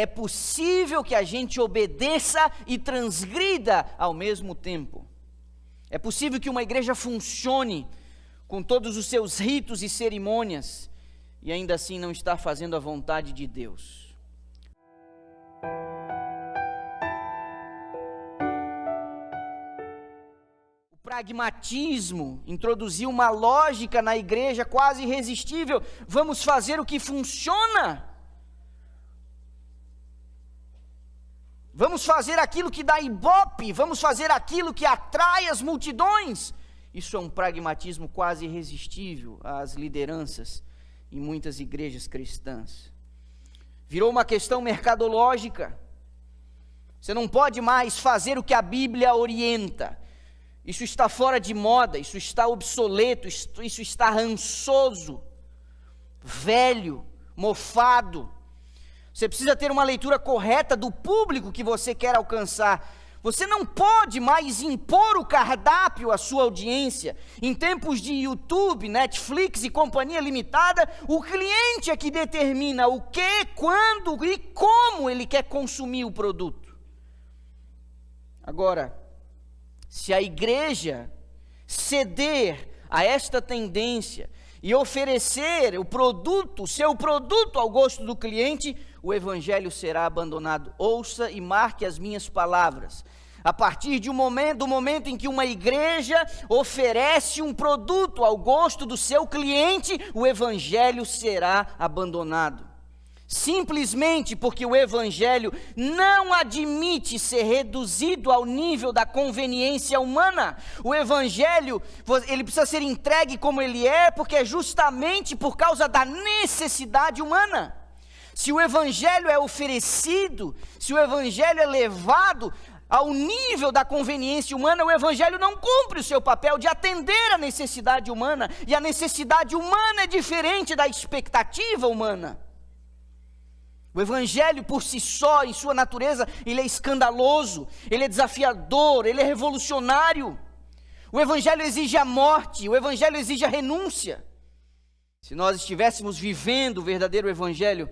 é possível que a gente obedeça e transgrida ao mesmo tempo. É possível que uma igreja funcione com todos os seus ritos e cerimônias e ainda assim não estar fazendo a vontade de Deus. O pragmatismo introduziu uma lógica na igreja quase irresistível. Vamos fazer o que funciona. Vamos fazer aquilo que dá ibope, vamos fazer aquilo que atrai as multidões. Isso é um pragmatismo quase irresistível às lideranças em muitas igrejas cristãs. Virou uma questão mercadológica. Você não pode mais fazer o que a Bíblia orienta. Isso está fora de moda, isso está obsoleto, isso está rançoso, velho, mofado. Você precisa ter uma leitura correta do público que você quer alcançar. Você não pode mais impor o cardápio à sua audiência. Em tempos de YouTube, Netflix e companhia limitada, o cliente é que determina o que, quando e como ele quer consumir o produto. Agora, se a igreja ceder a esta tendência e oferecer o seu produto ao gosto do cliente, o evangelho será abandonado. Ouça e marque as minhas palavras. A partir do momento em que uma igreja oferece um produto ao gosto do seu cliente, o evangelho será abandonado. Simplesmente porque o evangelho não admite ser reduzido ao nível da conveniência humana. O evangelho, ele precisa ser entregue como ele é, porque é justamente por causa da necessidade humana. Se o evangelho é oferecido, se o evangelho é levado ao nível da conveniência humana, o evangelho não cumpre o seu papel de atender a necessidade humana, e a necessidade humana é diferente da expectativa humana. O evangelho por si só, em sua natureza, ele é escandaloso, ele é desafiador, ele é revolucionário. O evangelho exige a morte, o evangelho exige a renúncia. Se nós estivéssemos vivendo o verdadeiro evangelho,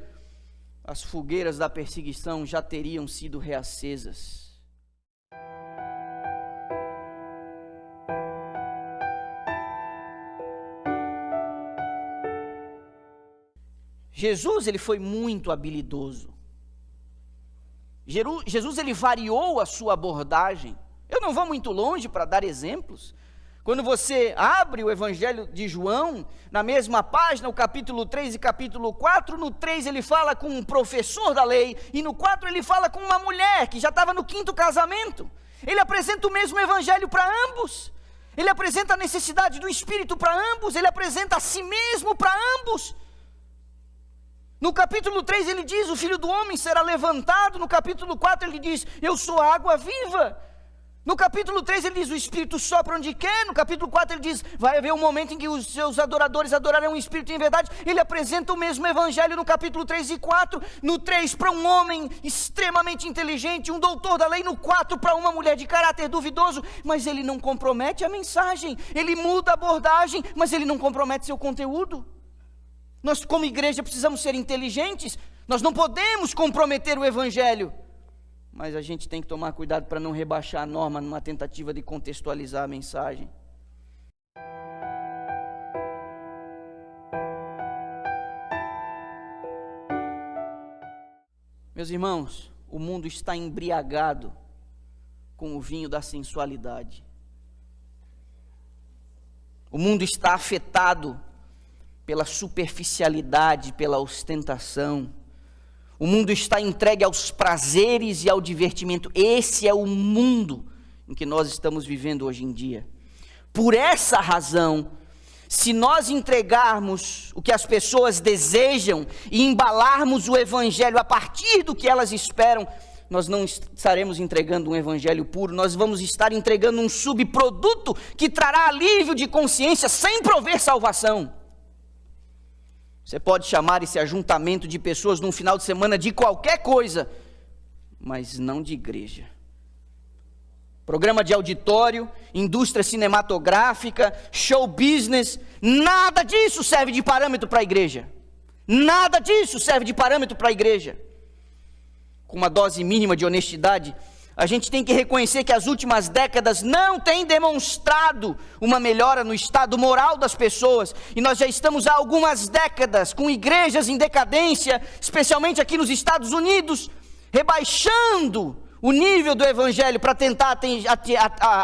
as fogueiras da perseguição já teriam sido reacesas. Jesus, ele foi muito habilidoso. Jesus, ele variou a sua abordagem. Eu não vou muito longe para dar exemplos. Quando você abre o Evangelho de João, na mesma página, o capítulo 3 e capítulo 4, no 3 ele fala com um professor da lei, e no 4 ele fala com uma mulher que já estava no 5º casamento. Ele apresenta o mesmo Evangelho para ambos. Ele apresenta a necessidade do Espírito para ambos, ele apresenta a si mesmo para ambos. No capítulo 3 ele diz, o Filho do Homem será levantado. No capítulo 4 ele diz, eu sou a água viva. No capítulo 3 ele diz, o Espírito sopra onde quer. No capítulo 4 ele diz, vai haver um momento em que os seus adoradores adorarão o Espírito em verdade. Ele apresenta o mesmo Evangelho no capítulo 3 e 4. No 3 para um homem extremamente inteligente, um doutor da lei. No 4 para uma mulher de caráter duvidoso. Mas ele não compromete a mensagem. Ele muda a abordagem, mas ele não compromete seu conteúdo. Nós, como igreja, precisamos ser inteligentes. Nós não podemos comprometer o evangelho, mas a gente tem que tomar cuidado para não rebaixar a norma numa tentativa de contextualizar a mensagem. Meus irmãos, o mundo está embriagado com o vinho da sensualidade. O mundo está afetado pela superficialidade, pela ostentação. O mundo está entregue aos prazeres e ao divertimento. Esse é o mundo em que nós estamos vivendo hoje em dia. Por essa razão, se nós entregarmos o que as pessoas desejam e embalarmos o evangelho a partir do que elas esperam, nós não estaremos entregando um evangelho puro, nós vamos estar entregando um subproduto que trará alívio de consciência sem prover salvação. Você pode chamar esse ajuntamento de pessoas num final de semana de qualquer coisa, mas não de igreja. Programa de auditório, indústria cinematográfica, show business, nada disso serve de parâmetro para a igreja. Nada disso serve de parâmetro para a igreja. com uma dose mínima de honestidade, a gente tem que reconhecer que as últimas décadas não têm demonstrado uma melhora no estado moral das pessoas, e nós já estamos há algumas décadas com igrejas em decadência, especialmente aqui nos Estados Unidos, rebaixando o nível do evangelho para tentar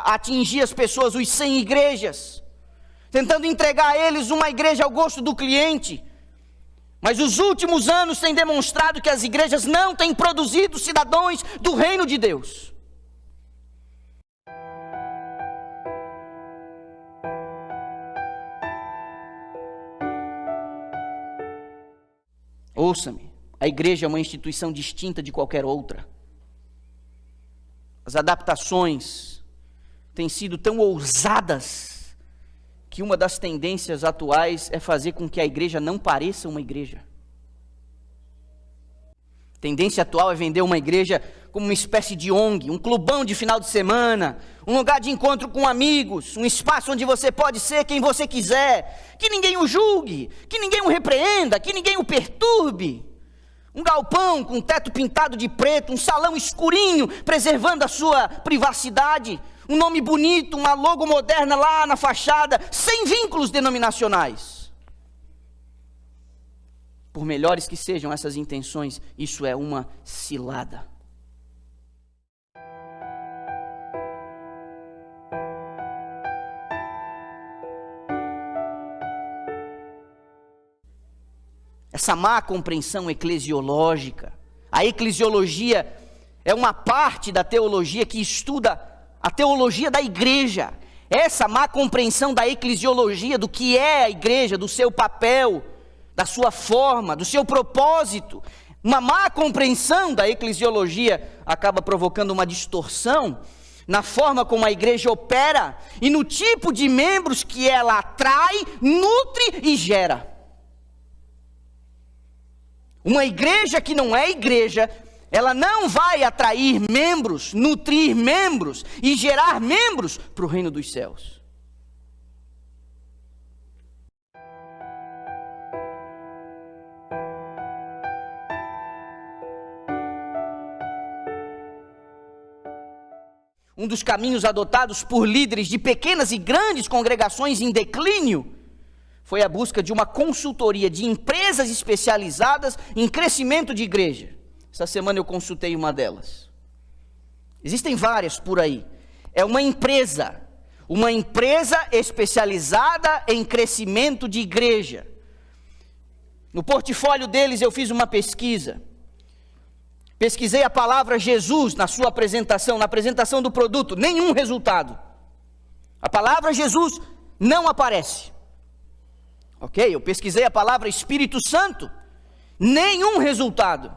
atingir as pessoas, os 100 igrejas, tentando entregar a eles uma igreja ao gosto do cliente. Mas os últimos anos têm demonstrado que as igrejas não têm produzido cidadãos do reino de Deus. Ouça-me, a igreja é uma instituição distinta de qualquer outra. As adaptações têm sido tão ousadas que uma das tendências atuais é fazer com que a igreja não pareça uma igreja. A tendência atual é vender uma igreja como uma espécie de ONG, um clubão de final de semana, um lugar de encontro com amigos, um espaço onde você pode ser quem você quiser, que ninguém o julgue, que ninguém o repreenda, que ninguém o perturbe. Um galpão com teto pintado de preto, um salão escurinho, preservando a sua privacidade, um nome bonito, uma logo moderna lá na fachada, sem vínculos denominacionais. Por melhores que sejam essas intenções, isso é uma cilada. Essa má compreensão eclesiológica, a eclesiologia é uma parte da teologia que estuda a teologia da igreja. Essa má compreensão da eclesiologia, do que é a igreja, do seu papel, da sua forma, do seu propósito, uma má compreensão da eclesiologia acaba provocando uma distorção na forma como a igreja opera e no tipo de membros que ela atrai, nutre e gera. Uma igreja que não é igreja, ela não vai atrair membros, nutrir membros e gerar membros para o reino dos céus. Um dos caminhos adotados por líderes de pequenas e grandes congregações em declínio foi a busca de uma consultoria de empresas especializadas em crescimento de igreja. Essa semana eu consultei uma delas. Existem várias por aí. É uma empresa especializada em crescimento de igreja. No portfólio deles eu fiz uma pesquisa. Pesquisei a palavra Jesus na sua apresentação, na apresentação do produto, nenhum resultado. A palavra Jesus não aparece. Ok, eu pesquisei a palavra Espírito Santo, nenhum resultado.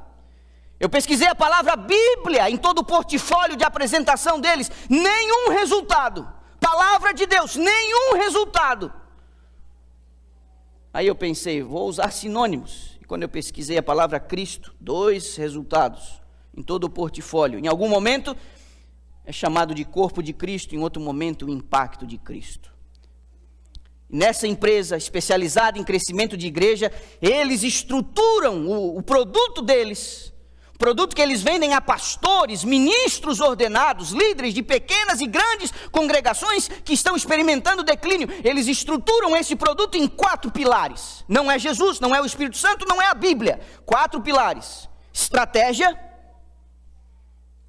Eu pesquisei a palavra Bíblia em todo o portfólio de apresentação deles, nenhum resultado. Palavra de Deus, nenhum resultado. Aí eu pensei, vou usar sinônimos. E quando eu pesquisei a palavra Cristo, 2 resultados em todo o portfólio. Em algum momento é chamado de corpo de Cristo, em outro momento o impacto de Cristo. Nessa empresa especializada em crescimento de igreja, eles estruturam o produto deles, o produto que eles vendem a pastores, ministros ordenados, líderes de pequenas e grandes congregações que estão experimentando declínio. Eles estruturam esse produto em 4 pilares. Não é Jesus, não é o Espírito Santo, não é a Bíblia. 4 pilares: estratégia,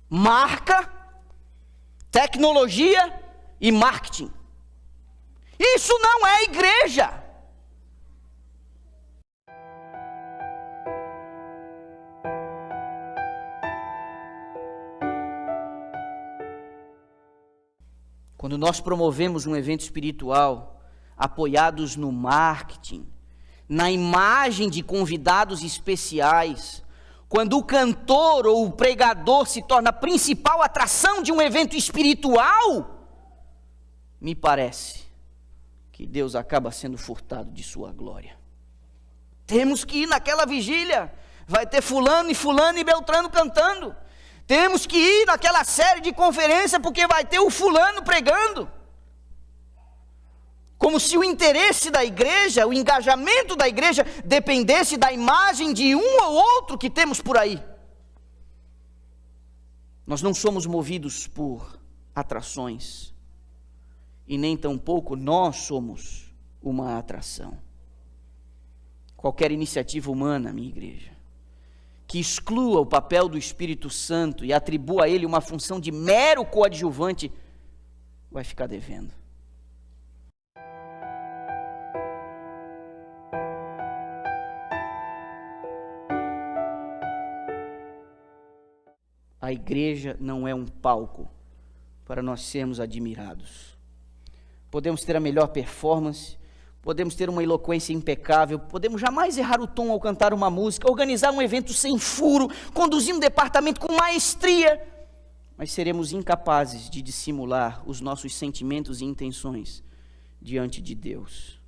marca, tecnologia e marketing. Isso não é igreja. Quando nós promovemos um evento espiritual, apoiados no marketing, na imagem de convidados especiais, quando o cantor ou o pregador se torna a principal atração de um evento espiritual, me parece que Deus acaba sendo furtado de sua glória. Temos que ir naquela vigília, vai ter fulano e Beltrano cantando. Temos que ir naquela série de conferência porque vai ter o fulano pregando. Como se o interesse da igreja, o engajamento da igreja dependesse da imagem de um ou outro que temos por aí. Nós não somos movidos por atrações, e nem tampouco nós somos uma atração. Qualquer iniciativa humana, minha igreja, que exclua o papel do Espírito Santo e atribua a ele uma função de mero coadjuvante, vai ficar devendo. A igreja não é um palco para nós sermos admirados. Podemos ter a melhor performance, podemos ter uma eloquência impecável, podemos jamais errar o tom ao cantar uma música, organizar um evento sem furo, conduzir um departamento com maestria, mas seremos incapazes de dissimular os nossos sentimentos e intenções diante de Deus.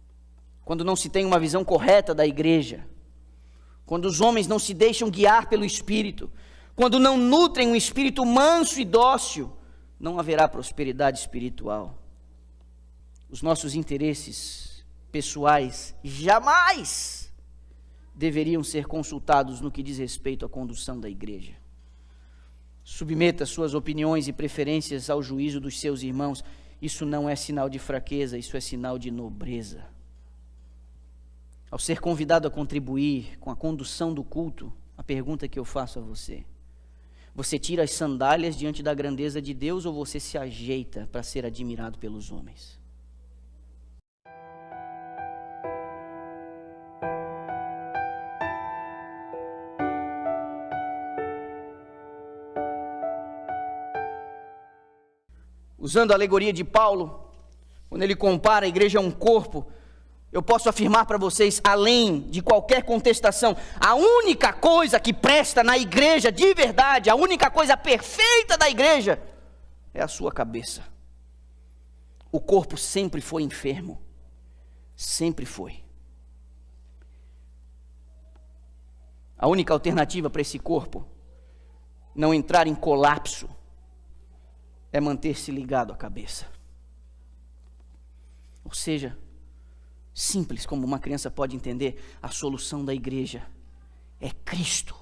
Quando não se tem uma visão correta da igreja, quando os homens não se deixam guiar pelo Espírito, quando não nutrem um espírito manso e dócil, não haverá prosperidade espiritual. Os nossos interesses pessoais jamais deveriam ser consultados no que diz respeito à condução da igreja. Submeta suas opiniões e preferências ao juízo dos seus irmãos. Isso não é sinal de fraqueza, isso é sinal de nobreza. Ao ser convidado a contribuir com a condução do culto, a pergunta que eu faço a você: você tira as sandálias diante da grandeza de Deus ou você se ajeita para ser admirado pelos homens? Usando a alegoria de Paulo, quando ele compara a igreja a um corpo, eu posso afirmar para vocês, além de qualquer contestação, a única coisa que presta na igreja de verdade, a única coisa perfeita da igreja, é a sua cabeça. O corpo sempre foi enfermo, sempre foi. A única alternativa para esse corpo não entrar em colapso é manter-se ligado à cabeça. Ou seja, simples como uma criança pode entender, a solução da igreja é Cristo.